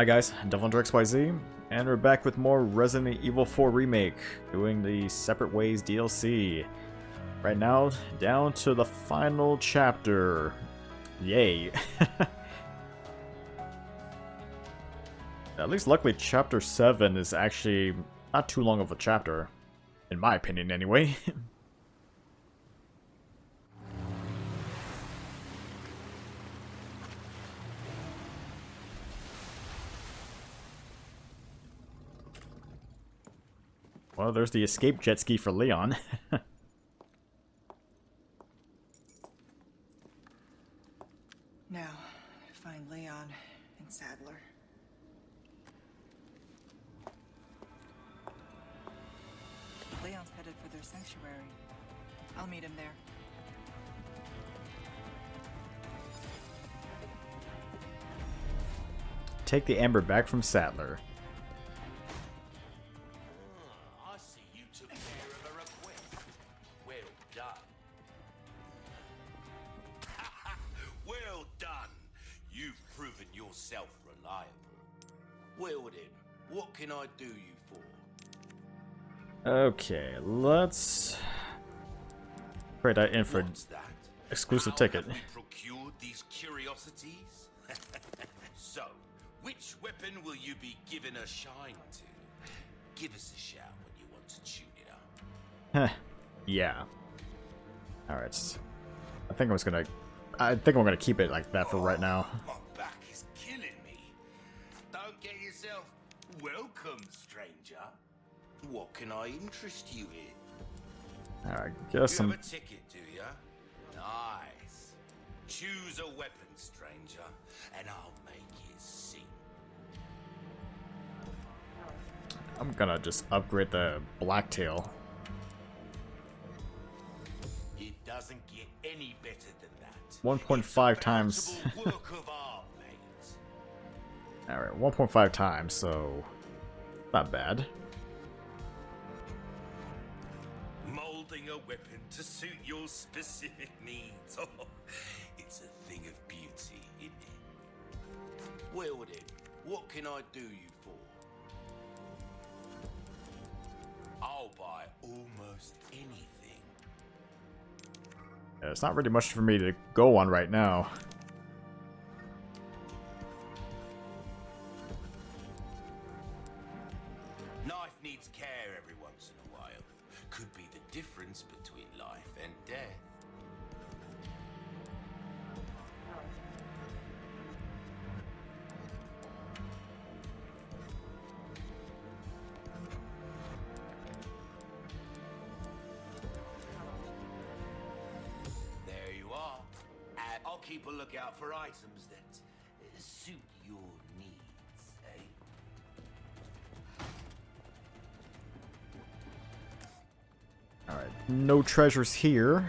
Hi guys, DevilHunterXYZ, and we're back with more Resident Evil 4 Remake, doing the Separate Ways DLC. Right now, down to the final chapter. Yay. At least luckily chapter 7 is actually not too long of a chapter. In my opinion, anyway. Well, there's the escape jet ski for Leon. Now, find Leon and Sadler. Leon's headed for their sanctuary. I'll meet him there. Take the amber back from Sadler. I see you took care of a request. Well done. Well done. You've proven yourself reliable. Well then, what can I do you for? Okay, let's trade that in for What's that? exclusive How ticket. have we procured these curiosities? So, which weapon will you be given a shine to? Give us a shout when you want to tune it up. Yeah. Alright. I think I'm gonna keep it like that for right now. My back is killing me. Don't get yourself welcome, stranger. What can I interest you in? Alright, You guess some. have a ticket, do ya? Nice. Choose a weapon, stranger, and I'll make it sing. I'm gonna just upgrade the blacktail. It doesn't get any better than that. 1.5 It's a times. veritable work of art, mate. Alright, 1.5 times, so not bad. Molding a weapon to suit your specific needs. Oh, it's a thing of beauty, isn't it? Well then, what can I do you for? I'll buy almost anything. Yeah, it's not really much for me to go on right now. Knife needs care every once in a while. Could be the difference between life and death. There you are. And I'll keep a lookout for items that suit your needs, eh? Alright, no treasures here.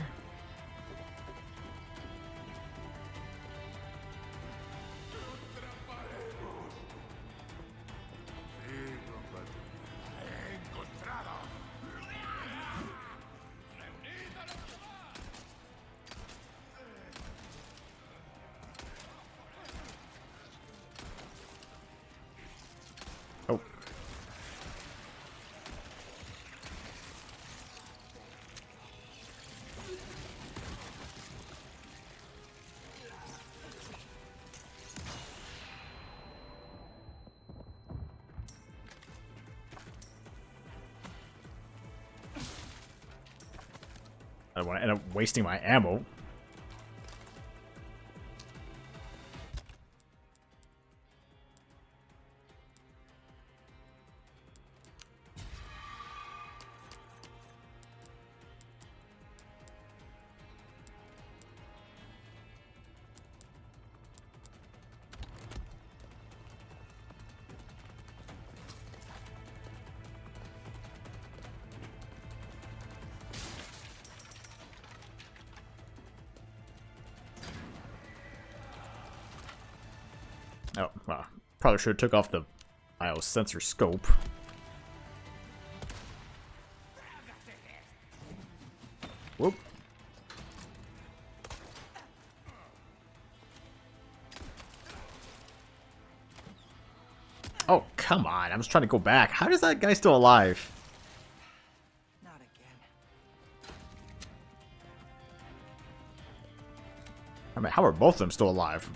Oh. I don't want to end up wasting my ammo. Oh, well, probably should have took off the sensor scope. Whoop. Oh, come on. I was trying to go back. How is that guy still alive? Not again. I mean, how are both of them still alive?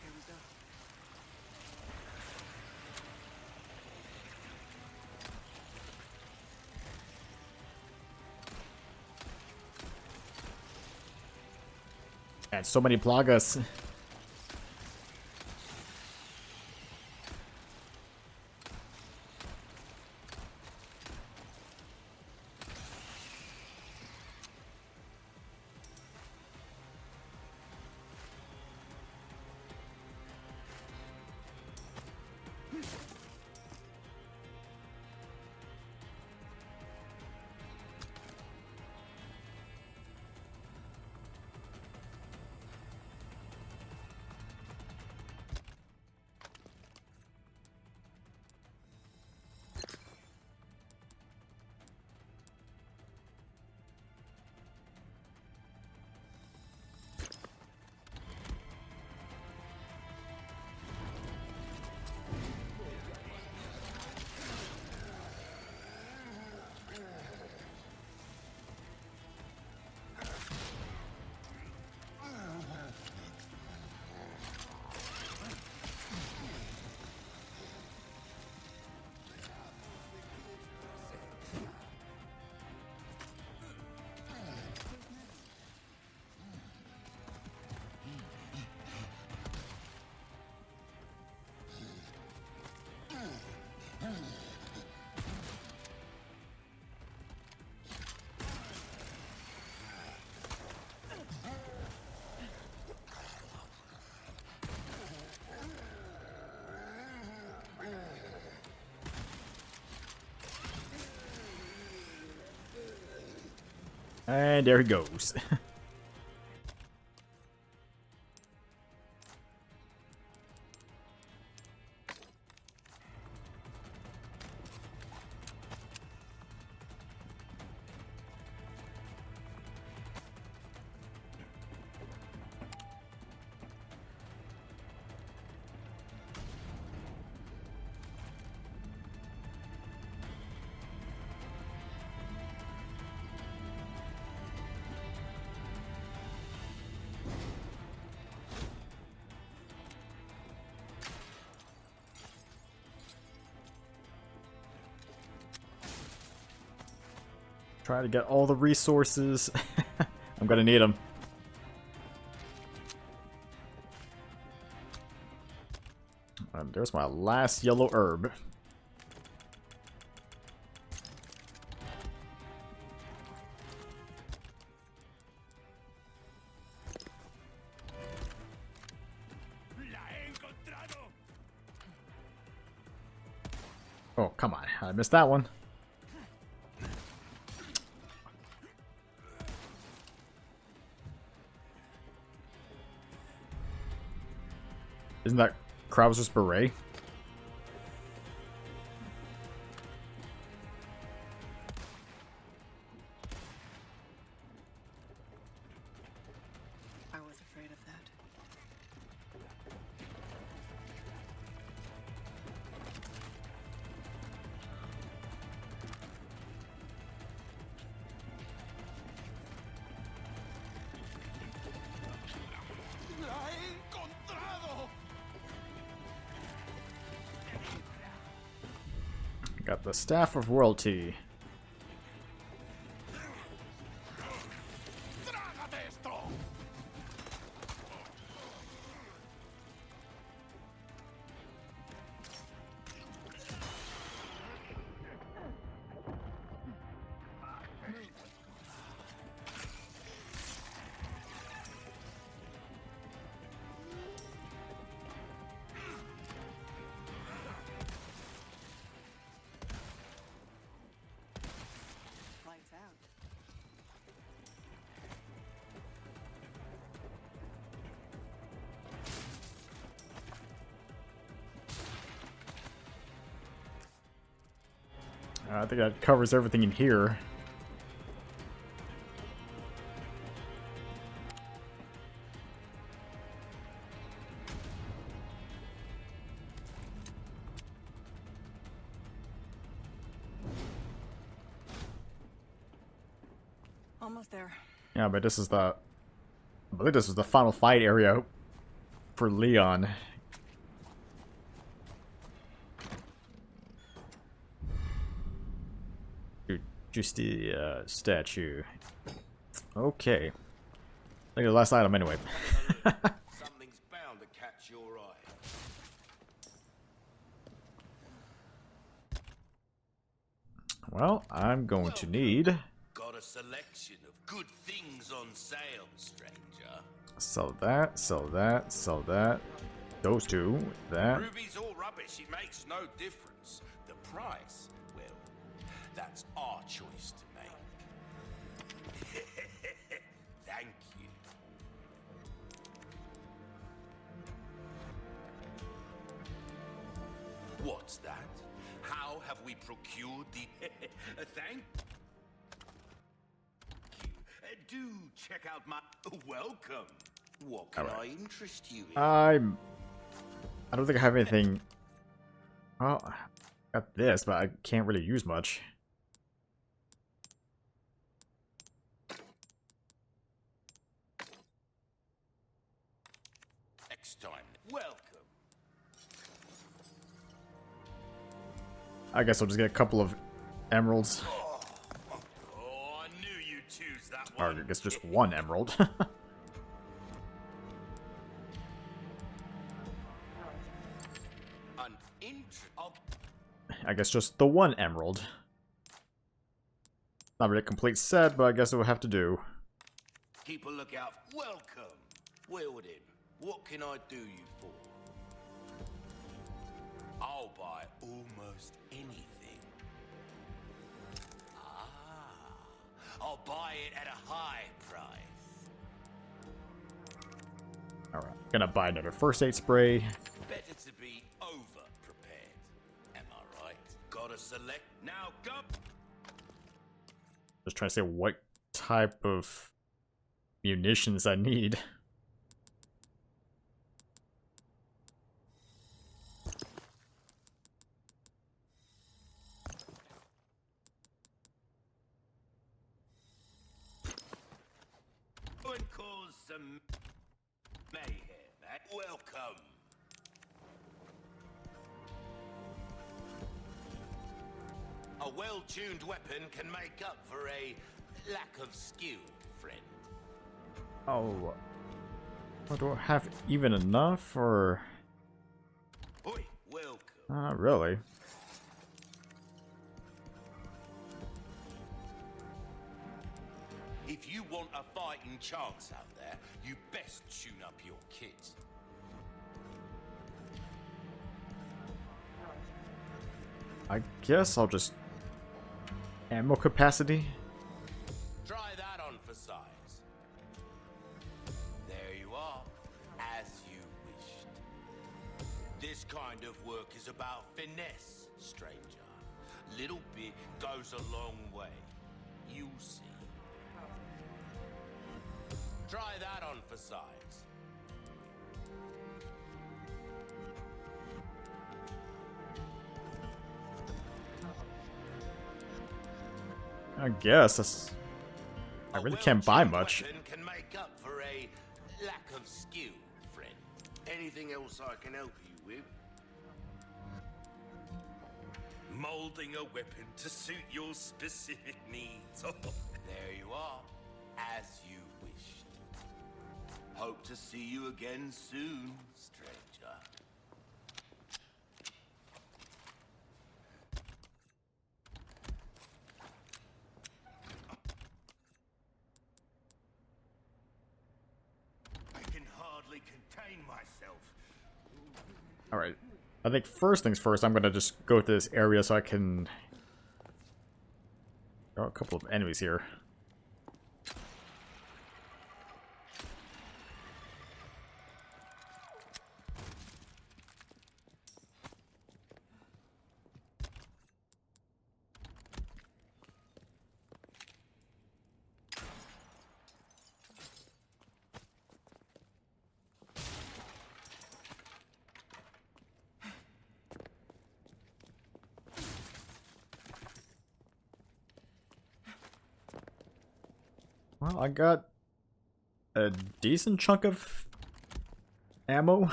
Here we go. And so many plagas. And there he goes. Try to get all the resources. I'm gonna need them. There's my last yellow herb. Oh, come on. I missed that one. Isn't that Krauser's beret? I was afraid of that. Got the Staff of Royalty. Lights out. I think that covers everything in here. Almost there. Yeah, but this is the... I believe this is the final fight area for Leon. Just the statue. Okay. I think the last item anyway. Something's bound to catch your eye. Well, I'm going to need... Got a selection of good things on sale, stranger. Sell that, sell that, sell that. Those two, that. Ruby's all rubbish, it makes no difference. The price, well, that's our choice to make. Thank you. What's that? How have we procured the... Thank you. Do check out my... Welcome. What can I interest you in? I don't think I have anything... Well, I got this, but I can't really use much. Next time. Welcome. I guess I'll just get a couple of emeralds. Oh, I knew you'd choose that Or one. I guess just one emerald. An inch of... I guess just the one emerald. Not really a complete set, but I guess it will have to do. Keep a lookout. Welcome. Wilden, what can I do you for? I'll buy almost anything. Ah, I'll buy it at a high price. Alright, gonna buy another first aid spray. Better to be over prepared. Am I right? Gotta select now. Go. Just trying to say what type of munitions I need. Go and cause some mayhem. Welcome. A well-tuned weapon can make up for a lack of skill, friend. Oh. Well, do I have even enough, or... Oi, welcome. Not really. If you want a fighting chance out there, you best tune up your kit. I guess I'll just... Ammo capacity? Try that on for size. There you are, as you wished. This kind of work is about finesse, stranger. Little bit goes a long way. You'll see. Try that on for size. I guess that's... I really can't buy much. Weapon can make up for a lack of skill, friend. Anything else I can help you with? Molding a weapon to suit your specific needs. There you are, as you wished. Hope to see you again soon, stranger. I can hardly contain myself. Alright. I think first things first, I'm gonna just go to this area so I can... Oh, a couple of enemies here. Well, I got a decent chunk of ammo,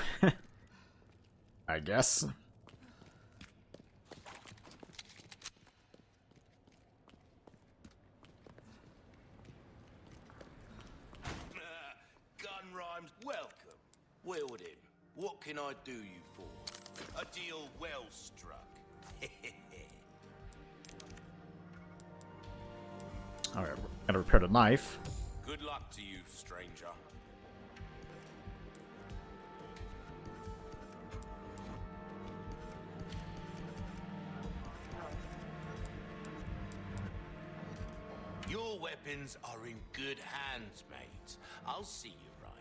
I guess. Gun rhymes, welcome. Wield him. What can I do you for? A deal well struck. Alright, we're gonna repair the knife. Good luck to you, stranger. Your weapons are in good hands, mate. I'll see you right.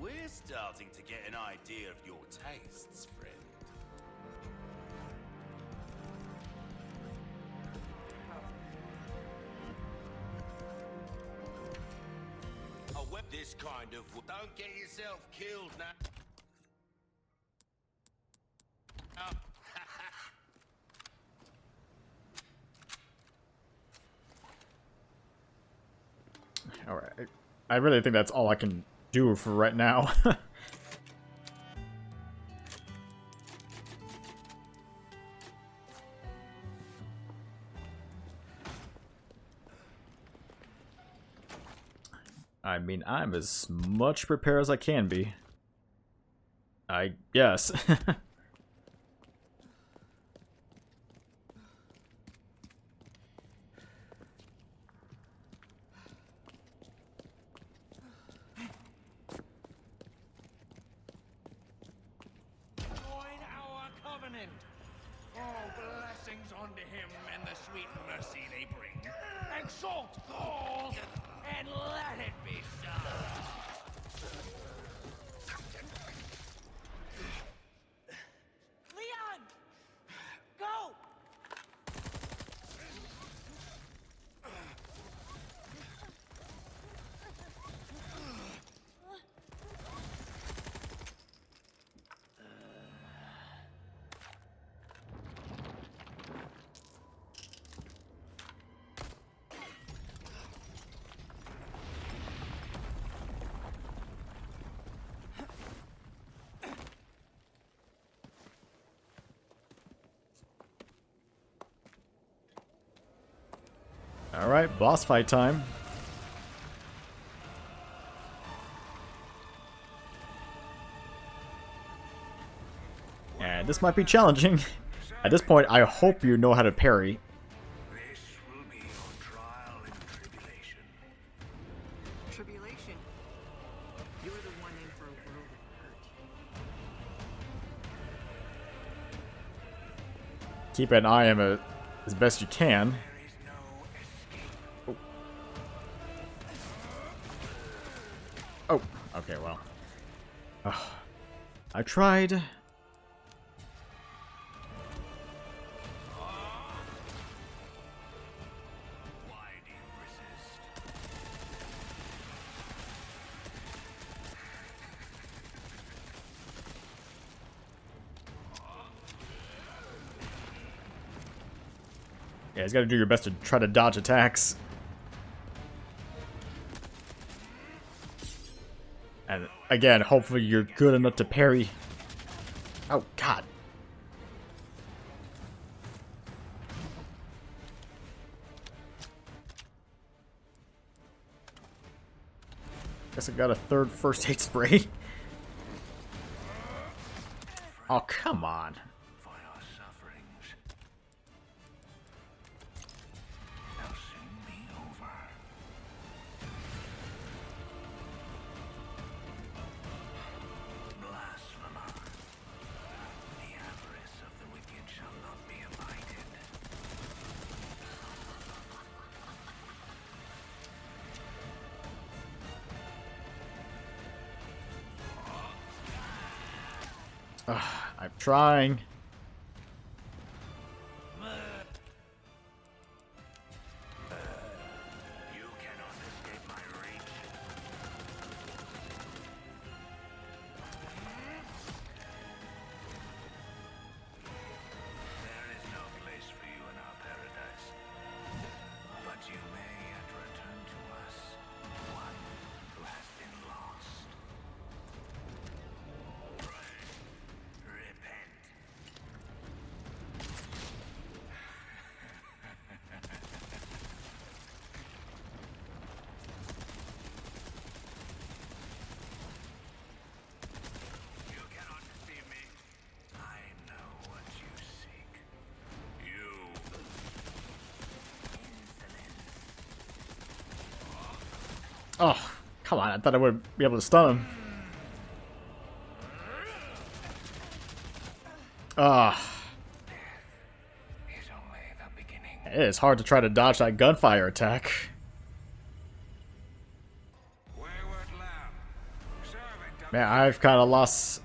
We're starting to get an idea of your tastes, friend. This kind of... Don't get yourself killed now. Alright, I really think that's all I can do for right now. I mean, I'm as much prepared as I can be. I guess. Join our covenant. All blessings unto him and the sweet mercy they bring. Exalt all and let it be so. Leon! Go! Alright, boss fight time. And this might be challenging. At this point, I hope you know how to parry. This will be your trial in tribulation. Tribulation. You're the one in for a world of hurt. Keep an eye on it as best you can. There is no escape. Oh, okay, well. I tried. Why do you resist? Yeah, you gotta do your best to try to dodge attacks. And again, hopefully you're good enough to parry. Oh, God. Guess I got a third first aid spray. Oh, come on. For your sufferings. They'll soon be over. Blasphemer. The avarice of the wicked shall not be abided. I'm trying. You cannot escape my reach. There is no place for you in our paradise, but you may yet return to us, one who has been lost. Pray, repent. You cannot deceive me. I know what you seek. You. Insolence. Oh, come on. I thought I would be able to stun him. Ah, Is only the beginning. it is hard to try to dodge that gunfire attack. Wayward lamb. Servant of Man, I've kind of lost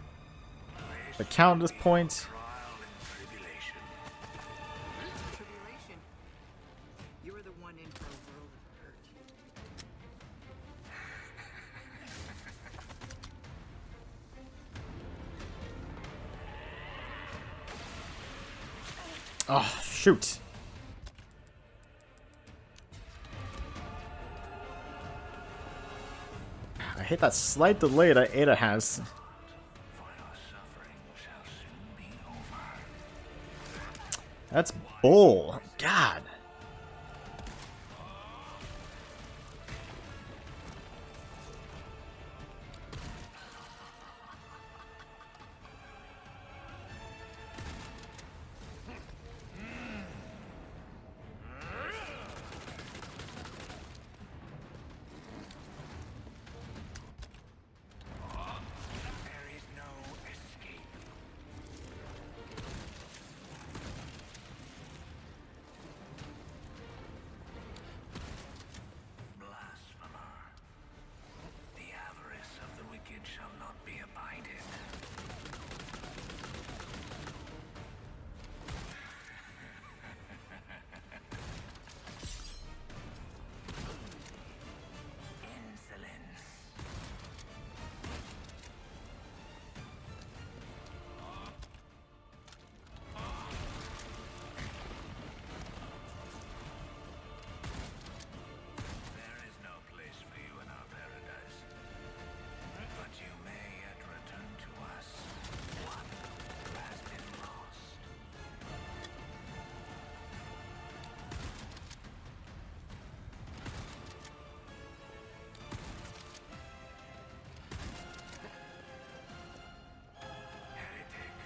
the count at this point. trial and tribulation. Tribulation. You're the one in for a world of hurt. Oh, shoot. I hate that slight delay that Ada has. For your suffering shall soon be over. That's bull. God. There is no escape. Blasphemer. The avarice of the wicked shall not be abided. Insolence. There is no place for you in our paradise, but you may yet return to us, one who has been lost. Heretic.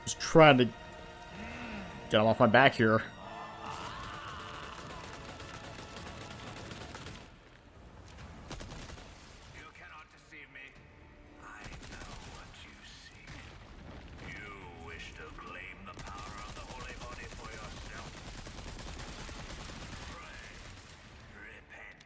Just trying to get him off my back here. You cannot deceive me. I know what you seek. You wish to claim the power of the holy body for yourself. Pray, repent.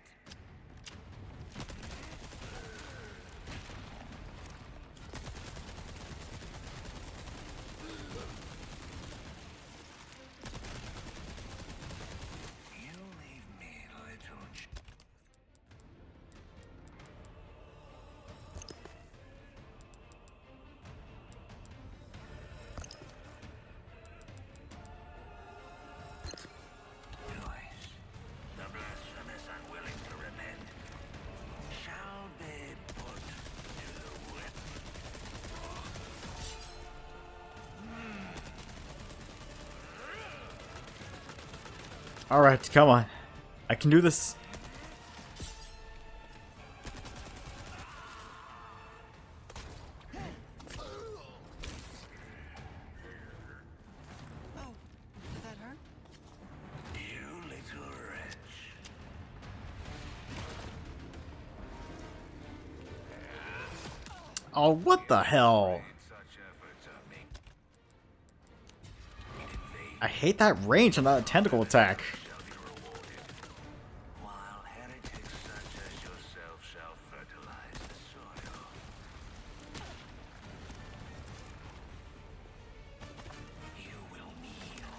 Alright, come on. I can do this. Oh, did that hurt? You little wretch. Oh, what the hell? Such efforts are made. I hate that range on that tentacle attack. Shall be rewarded, while heretics such as yourself shall fertilize the soil. You will kneel.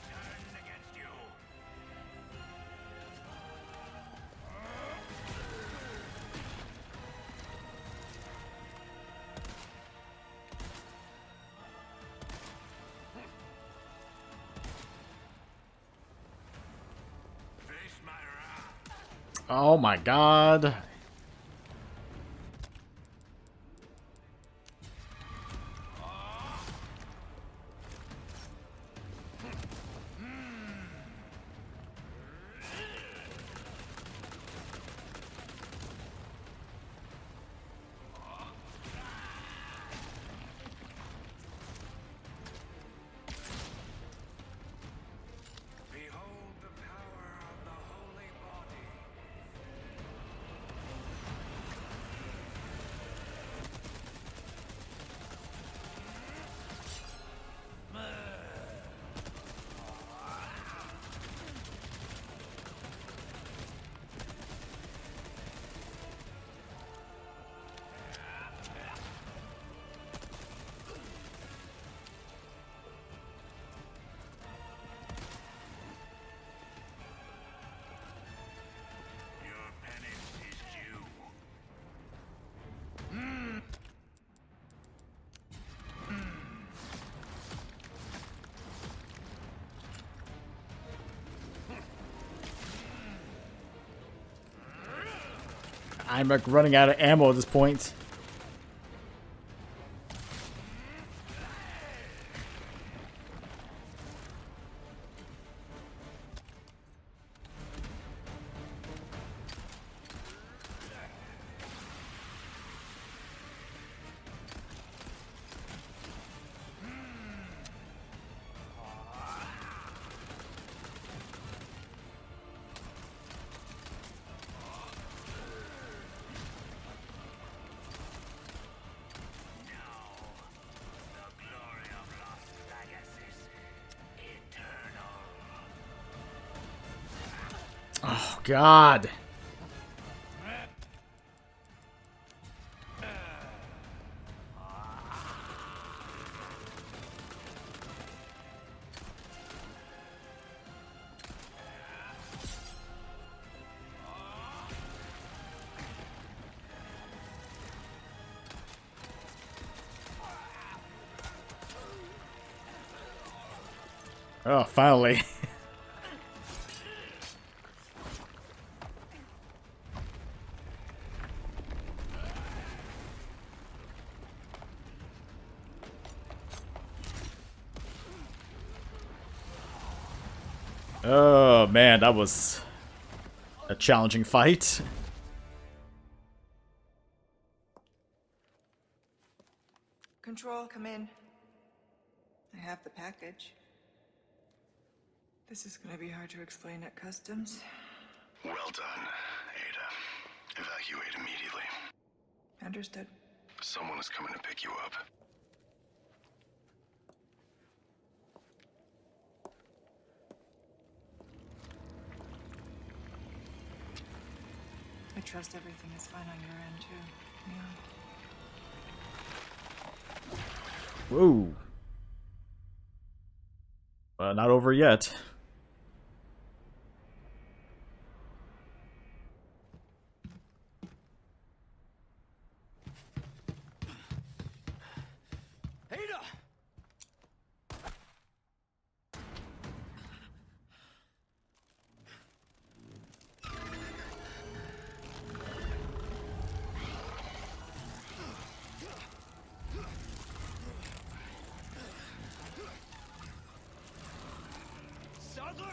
Turned against you. Face my wrath. Oh my god. Behold the power of the holy body. Your penance is due. I'm like running out of ammo at this point. The glory of Las Vegas is eternal. Oh god. Oh, finally. Oh man, that was a challenging fight. Control, come in. I have the package. This is gonna be hard to explain at customs. Well done, Ada. Evacuate immediately. Understood. Someone is coming to pick you up. I trust everything is fine on your end, too. Yeah. Whoa. Not over yet. Ada! Sadler!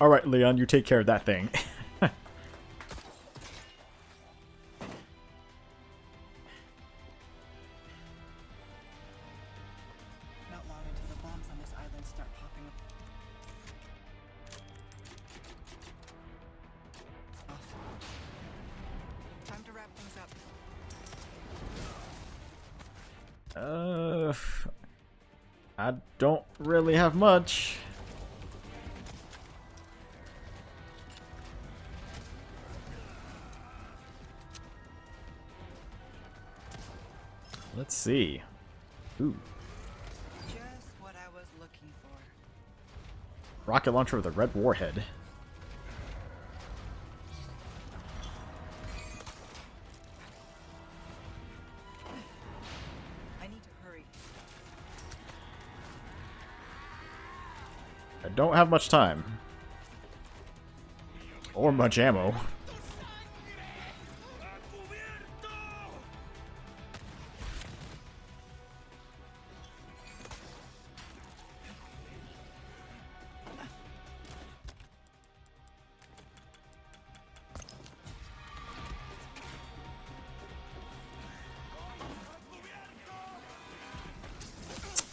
Alright, Leon, you take care of that thing. Not long until the bombs on this island start popping off. Time to wrap things up. I don't really have much. Let's see. Ooh. Just what I was looking for. Rocket launcher with a red warhead. I need to hurry. I don't have much time. Or much ammo.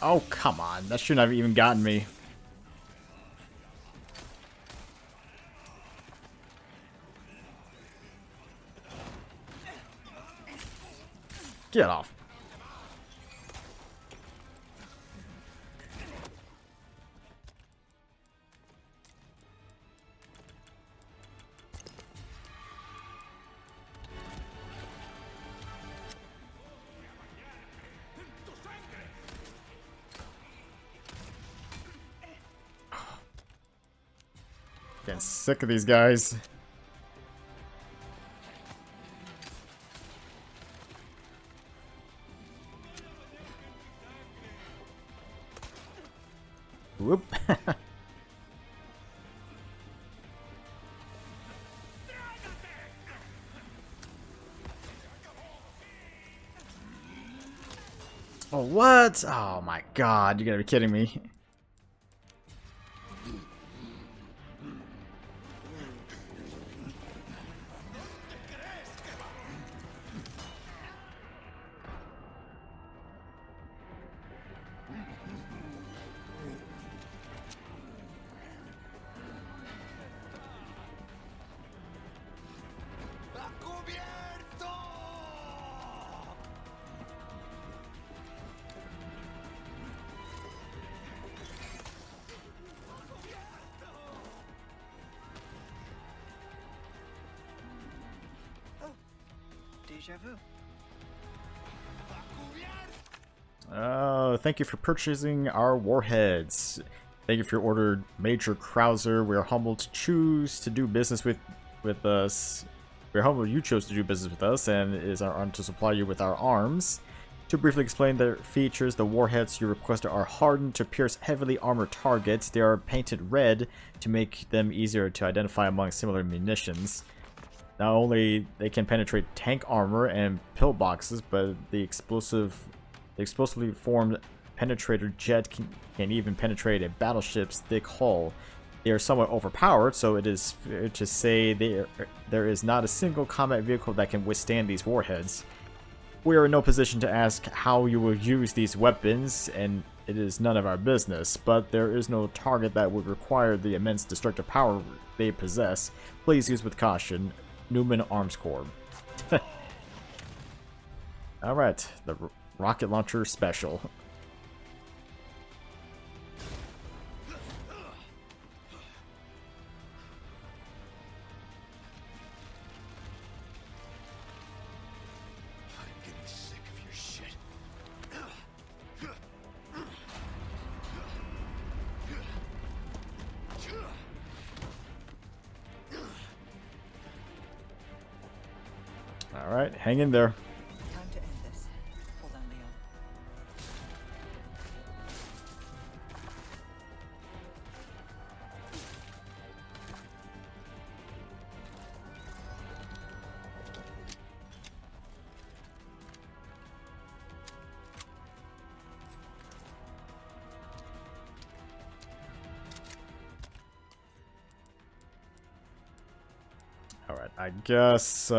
Oh, come on. That shouldn't have even gotten me. Get off. Getting sick of these guys. Whoop. Oh, what? Oh my god, you gotta be kidding me. Deja vu. Thank you for purchasing our warheads. Thank you for your order, Major Krauser. We are humbled to choose to do business with us. We're humble you chose to do business with us, and it is our honor to supply you with our arms. To briefly explain their features, the warheads you requested are hardened to pierce heavily armored targets. They are painted red to make them easier to identify among similar munitions. Not only they can penetrate tank armor and pillboxes, but the explosively formed penetrator jet can even penetrate a battleship's thick hull. They are somewhat overpowered, so it is fair to say there is not a single combat vehicle that can withstand these warheads. We are in no position to ask how you will use these weapons, and it is none of our business, but there is no target that would require the immense destructive power they possess. Please use with caution. Newman Arms Corps. Alright, the rocket launcher special. Alright, hang in there. Time to end this. Hold on, Leon. Alright, I guess,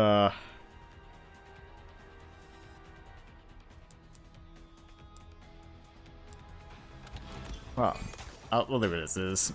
well, we'll leave it as is.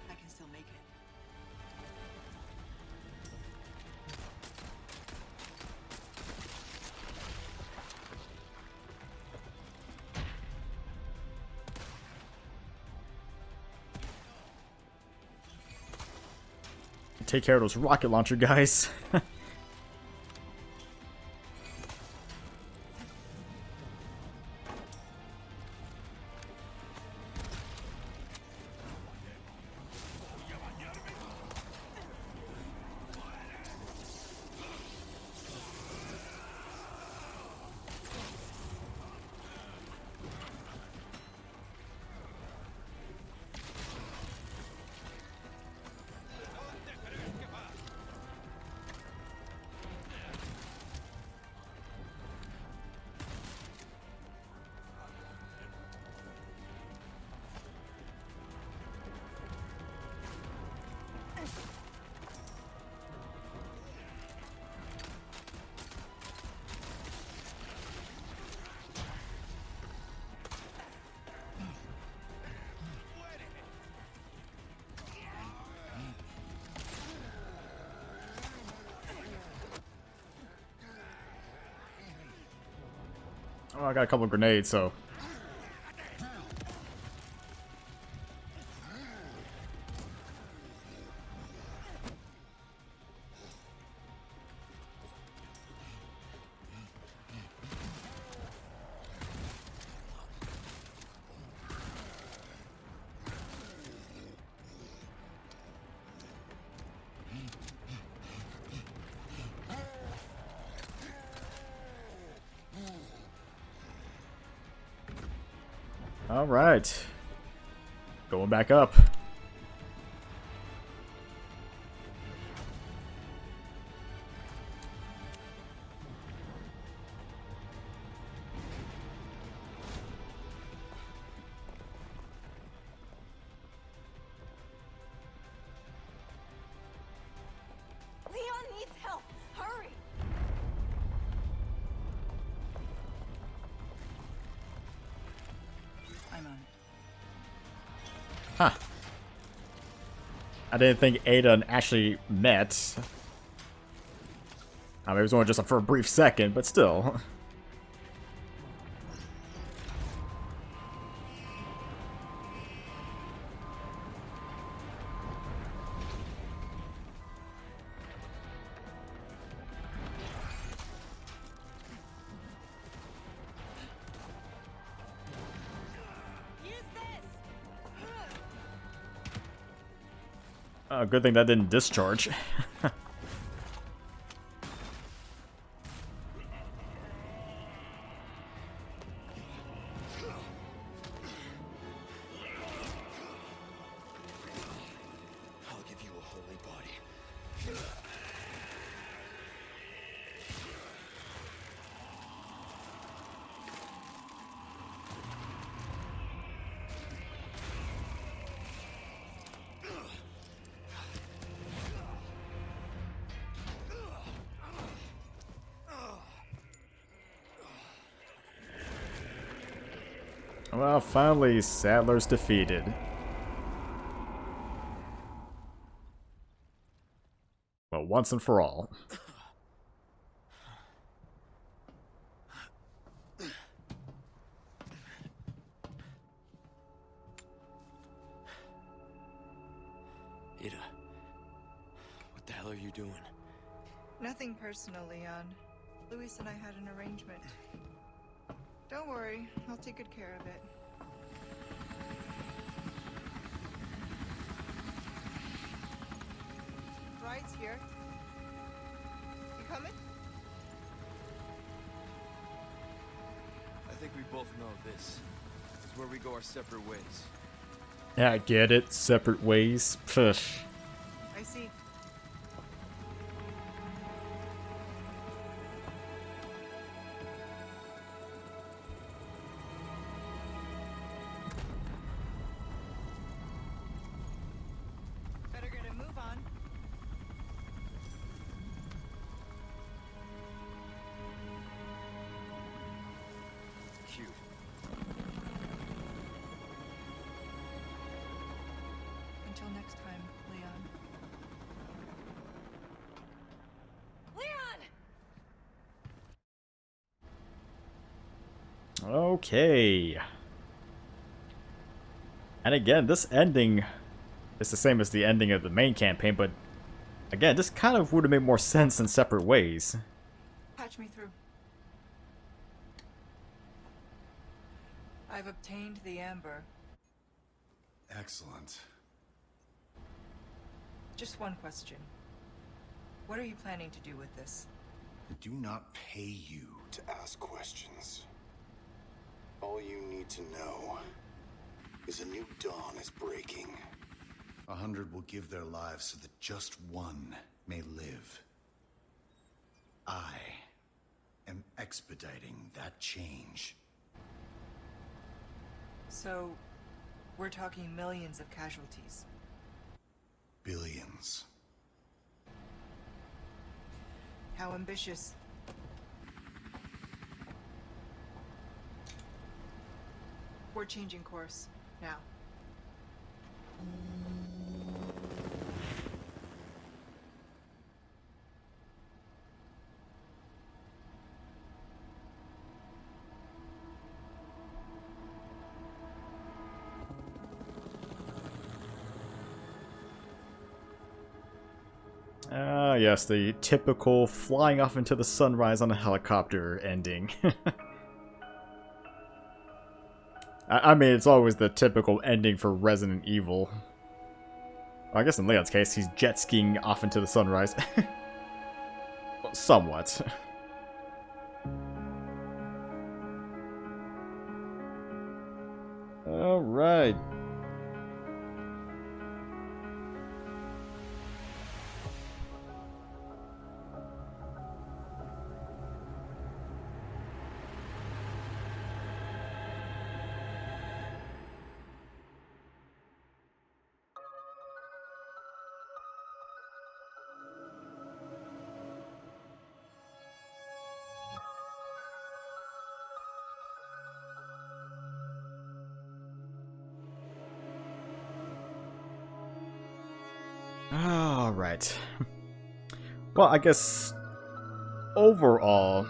I can still make it. Take care of those rocket launcher guys. Oh, I got a couple of grenades, so. All right, going back up. Leon needs help. Hurry. I'm on it. Huh. I didn't think Ada and Ashley met. I mean, it was only just for a brief second, but still. Good thing that didn't discharge. I'll give you a holy body. Well, finally, Sadler's defeated. Well, once and for all. Ada, what the hell are you doing? Nothing personal, Leon. Luis and I had an arrangement. Don't worry, I'll take good care of it. Ride's here. You coming? I think we both know this is where we go our separate ways. Yeah, I get it. Separate ways. Pfft. I see. Better get a move on. Cute. Until next time, Leon. Leon! Okay. And again, this ending is the same as the ending of the main campaign, but again, this kind of would have made more sense in separate ways. Patch me through. I've obtained the amber. Excellent. Just one question. What are you planning to do with this? I do not pay you to ask questions. All you need to know is a new dawn is breaking. 100 will give their lives so that just one may live. I am expediting that change. So, we're talking millions of casualties. Billions. How ambitious. We're changing course, now. Ah, yes, the typical flying off into the sunrise on a helicopter ending. I mean, it's always the typical ending for Resident Evil. Well, I guess in Leon's case, he's jet skiing off into the sunrise. Well, somewhat. Alright. Alright. Well, I guess overall,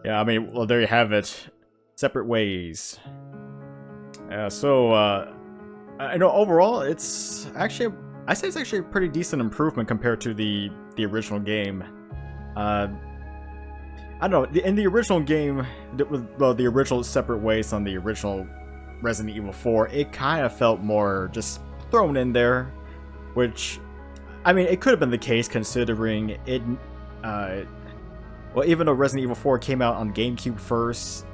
yeah, I mean, well, there you have it. Separate ways. I know overall, it's actually, I say it's actually a pretty decent improvement compared to the original game. I don't know, in the original game, the original Separate Ways on the original Resident Evil 4, it kind of felt more just thrown in there, which, I mean, it could have been the case considering it, well, even though Resident Evil 4 came out on GameCube first,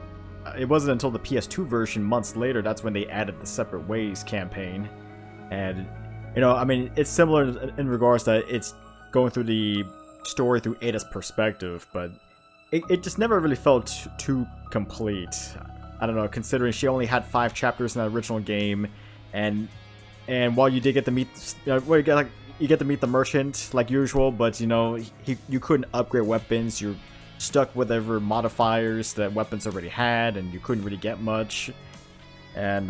it wasn't until the PS2 version months later that's when they added the Separate Ways campaign. And, you know, I mean, it's similar in regards that it's going through the story through Ada's perspective, but it just never really felt too complete. I don't know, considering she only had 5 chapters in the original game, and while you did get to meet, you get to meet the merchant like usual, but you know, you couldn't upgrade weapons. You're stuck with whatever modifiers that weapons already had, and you couldn't really get much. And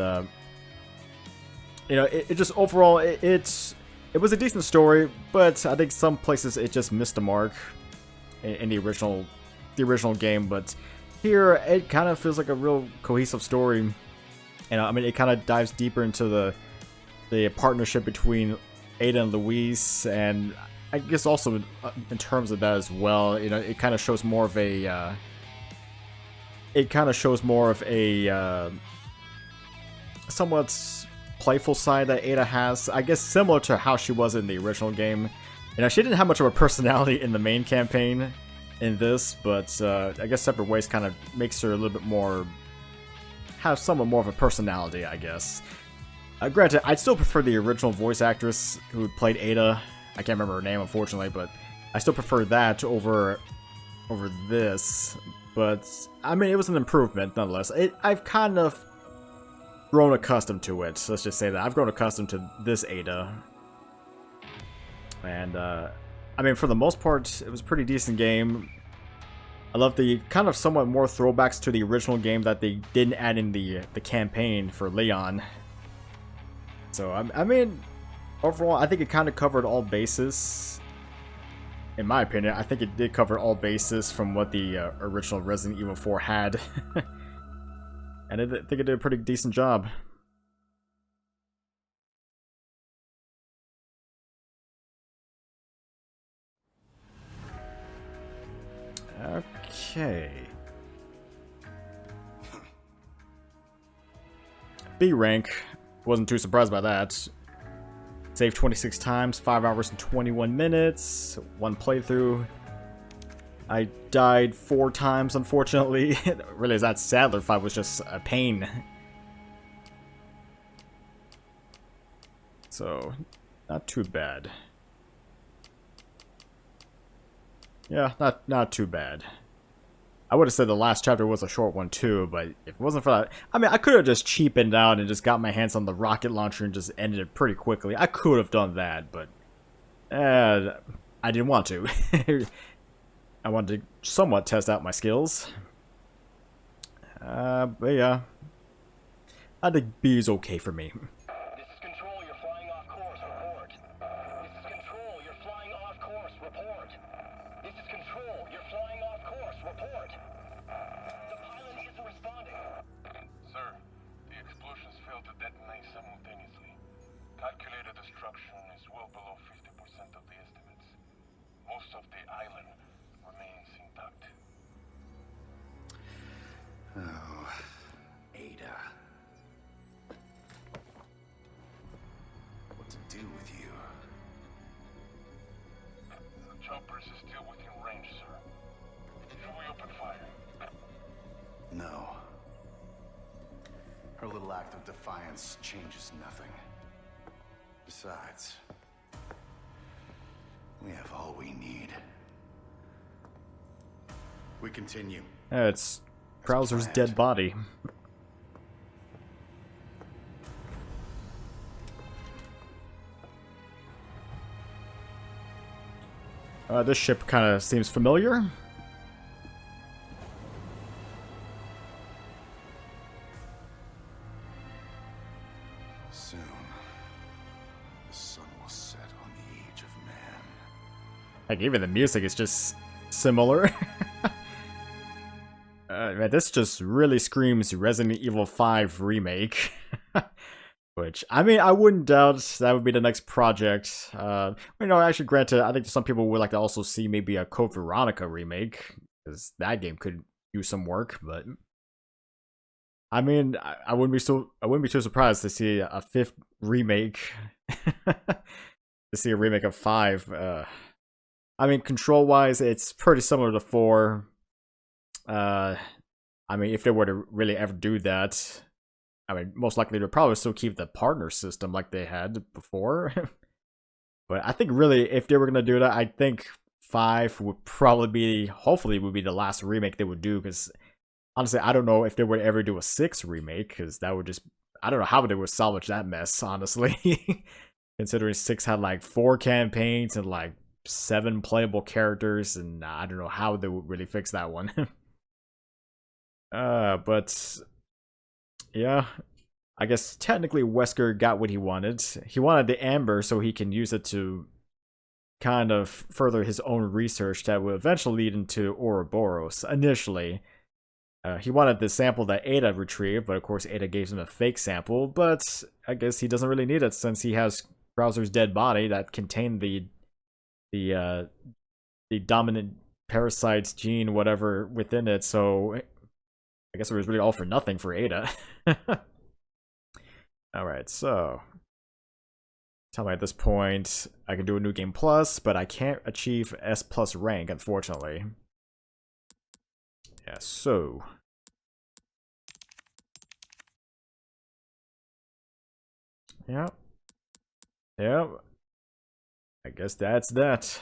you know, it just overall it was a decent story, but I think some places it just missed the mark in the original game. But here it kind of feels like a real cohesive story. You know, I mean, it kind of dives deeper into the partnership between Ada and Luis, and I guess also in terms of that as well, you know, it kind of shows more of a somewhat playful side that Ada has. I guess similar to how she was in the original game. You know, she didn't have much of a personality in the main campaign in this, but I guess Separate Ways kind of makes her a little bit more, have somewhat more of a personality, I guess. Granted, I'd still prefer the original voice actress who played Ada. I can't remember her name, unfortunately, but I still prefer that over this. But I mean, it was an improvement nonetheless. I've kind of grown accustomed to it. Let's just say that I've grown accustomed to this Ada, and I mean, for the most part, it was a pretty decent game. I love the kind of somewhat more throwbacks to the original game that they didn't add in the campaign for Leon. So I mean, overall, I think it kind of covered all bases. In my opinion, I think it did cover all bases from what the original Resident Evil 4 had. And I think it did a pretty decent job. Okay. B rank. Wasn't too surprised by that. Saved 26 times, 5 hours and 21 minutes, 1 playthrough. I died 4 times, unfortunately. Really, that Sadler fight was just a pain. So, not too bad. Yeah, not too bad. I would have said the last chapter was a short one too, but if it wasn't for that, I mean, I could have just cheapened out and just got my hands on the rocket launcher and just ended it pretty quickly. I could have done that, but I didn't want to. I wanted to somewhat test out my skills. But yeah, I think B is okay for me. This is Control, you're flying off course, report. This is Control, you're flying off course, report. This is Control, you're flying off course, report. The pilot isn't responding. Sir, the explosions failed to detonate simultaneously. Calculated destruction is well below 50% of the estimates. Most of the island remains intact. Oh, Ada. What to do with you? The choppers is still within range, sir. Should we open fire? No. Her little act of defiance changes nothing. Besides, we have all we need. We continue. It's Krauser's dead body. This ship kind of seems familiar. Soon, the sun sun will set on the age of man. Like, even the music is just similar. Man, this just really screams Resident Evil 5 Remake. Which, I mean, I wouldn't doubt that would be the next project. Actually, granted, I think some people would like to also see maybe a Code Veronica remake, because that game could use some work, but... I mean, I wouldn't be too surprised to see a 5th remake. To see a remake of 5. I mean, control-wise, it's pretty similar to 4. I mean, if they were to really ever do that, I mean, most likely they'll probably still keep the partner system like they had before. But I think really, if they were gonna do that, I think 5 would probably be, hopefully, would be the last remake they would do, because honestly, I don't know if they would ever do a 6 remake, because that would just... I don't know how they would salvage that mess, honestly. Considering 6 had like 4 campaigns and like 7 playable characters, and I don't know how they would really fix that one. But... yeah, I guess technically Wesker got what he wanted. He wanted the Amber so he can use it to kind of further his own research that would eventually lead into Ouroboros, initially. He wanted the sample that Ada retrieved, but of course Ada gave him a fake sample, but I guess he doesn't really need it since he has Krauser's dead body that contained the dominant parasite's gene, whatever, within it, so I guess it was really all for nothing for Ada. Alright, so... tell me at this point, I can do a New Game Plus, but I can't achieve S Plus rank, unfortunately. Yeah, so... yep. Yep. I guess that's that.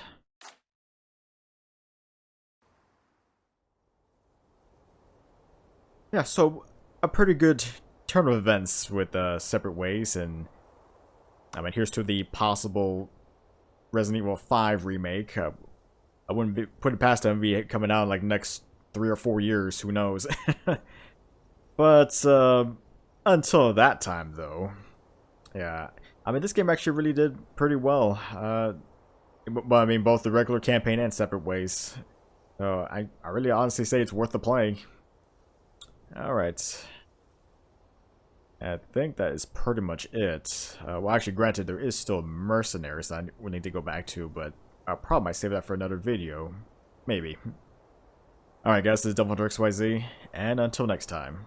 Yeah, so a pretty good turn of events with Separate Ways, and I mean, here's to the possible Resident Evil 5 remake. I wouldn't be put it past them to be coming out in like next 3 or 4 years, who knows. But until that time, though, yeah, I mean, this game actually really did pretty well. But I mean, both the regular campaign and Separate Ways. So I really honestly say it's worth the play. Alright. I think that is pretty much it. Well, actually, granted, there is still Mercenaries that we need to go back to, but I'll probably might save that for another video. Maybe. Alright guys, this is DevilHunterXYZ, and until next time.